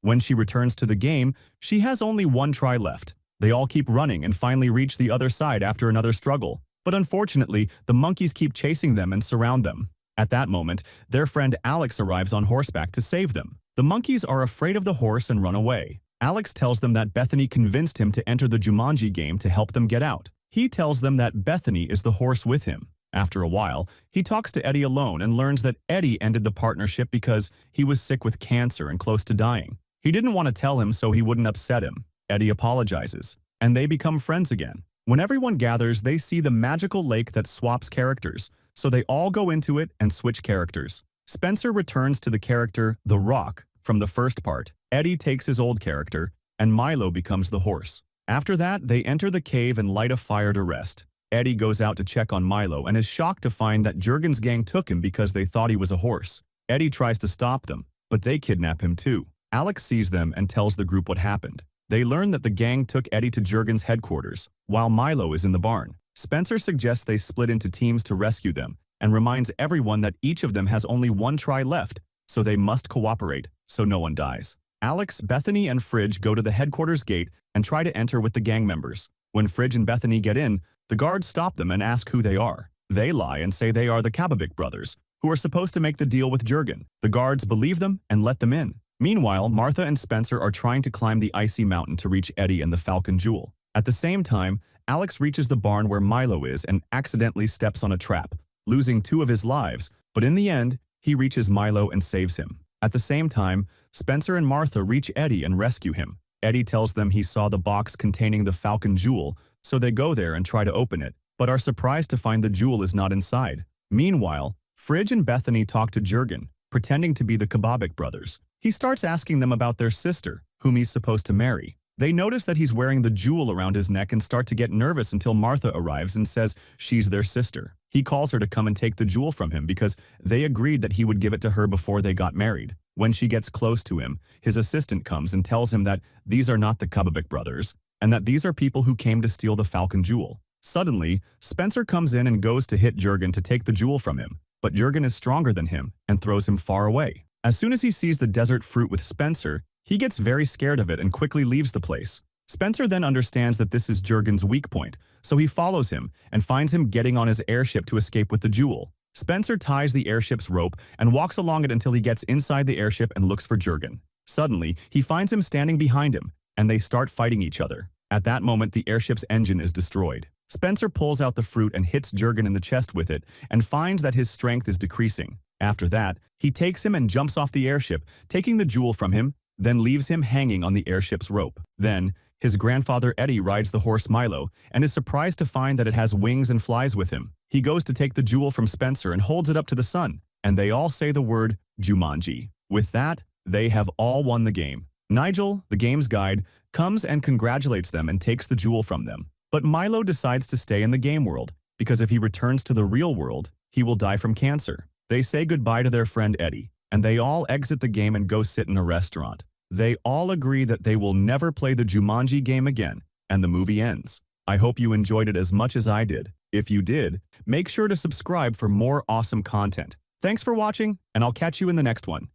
When she returns to the game, she has only one try left. They all keep running and finally reach the other side after another struggle. But unfortunately, the monkeys keep chasing them and surround them. At that moment, their friend Alex arrives on horseback to save them. The monkeys are afraid of the horse and run away. Alex tells them that Bethany convinced him to enter the Jumanji game to help them get out. He tells them that Bethany is the horse with him. After a while, he talks to Eddie alone and learns that Eddie ended the partnership because he was sick with cancer and close to dying. He didn't want to tell him so he wouldn't upset him. Eddie apologizes, and they become friends again. When everyone gathers, they see the magical lake that swaps characters, so they all go into it and switch characters. Spencer returns to the character The Rock from the first part. Eddie takes his old character, and Milo becomes the horse. After that, they enter the cave and light a fire to rest. Eddie goes out to check on Milo and is shocked to find that Jurgen's gang took him because they thought he was a horse. Eddie tries to stop them, but they kidnap him too. Alex sees them and tells the group what happened. They learn that the gang took Eddie to Jurgen's headquarters, while Milo is in the barn. Spencer suggests they split into teams to rescue them and reminds everyone that each of them has only one try left, so they must cooperate so no one dies. Alex, Bethany, and Fridge go to the headquarters gate and try to enter with the gang members. When Fridge and Bethany get in, the guards stop them and ask who they are. They lie and say they are the Kababik brothers, who are supposed to make the deal with Jurgen. The guards believe them and let them in. Meanwhile, Martha and Spencer are trying to climb the icy mountain to reach Eddie and the Falcon Jewel. At the same time, Alex reaches the barn where Milo is and accidentally steps on a trap, losing 2 of his lives, but in the end, he reaches Milo and saves him. At the same time, Spencer and Martha reach Eddie and rescue him. Eddie tells them he saw the box containing the Falcon Jewel, so they go there and try to open it, but are surprised to find the jewel is not inside. Meanwhile, Fridge and Bethany talk to Jurgen, pretending to be the Kababik brothers. He starts asking them about their sister, whom he's supposed to marry. They notice that he's wearing the jewel around his neck and start to get nervous until Martha arrives and says she's their sister. He calls her to come and take the jewel from him because they agreed that he would give it to her before they got married. When she gets close to him, his assistant comes and tells him that these are not the Kababik brothers and that these are people who came to steal the Falcon Jewel. Suddenly, Spencer comes in and goes to hit Jurgen to take the jewel from him, but Jurgen is stronger than him and throws him far away. As soon as he sees the desert fruit with Spencer, he gets very scared of it and quickly leaves the place. Spencer then understands that this is Jurgen's weak point, so he follows him and finds him getting on his airship to escape with the jewel. Spencer ties the airship's rope and walks along it until he gets inside the airship and looks for Jurgen. Suddenly, he finds him standing behind him, and they start fighting each other. At that moment, the airship's engine is destroyed. Spencer pulls out the fruit and hits Jurgen in the chest with it and finds that his strength is decreasing. After that, he takes him and jumps off the airship, taking the jewel from him, then leaves him hanging on the airship's rope. Then, his grandfather Eddie rides the horse Milo and is surprised to find that it has wings and flies with him. He goes to take the jewel from Spencer and holds it up to the sun, and they all say the word Jumanji. With that, they have all won the game. Nigel, the game's guide, comes and congratulates them and takes the jewel from them. But Milo decides to stay in the game world, because if he returns to the real world, he will die from cancer. They say goodbye to their friend Eddie, and they all exit the game and go sit in a restaurant. They all agree that they will never play the Jumanji game again, and the movie ends. I hope you enjoyed it as much as I did. If you did, make sure to subscribe for more awesome content. Thanks for watching, and I'll catch you in the next one.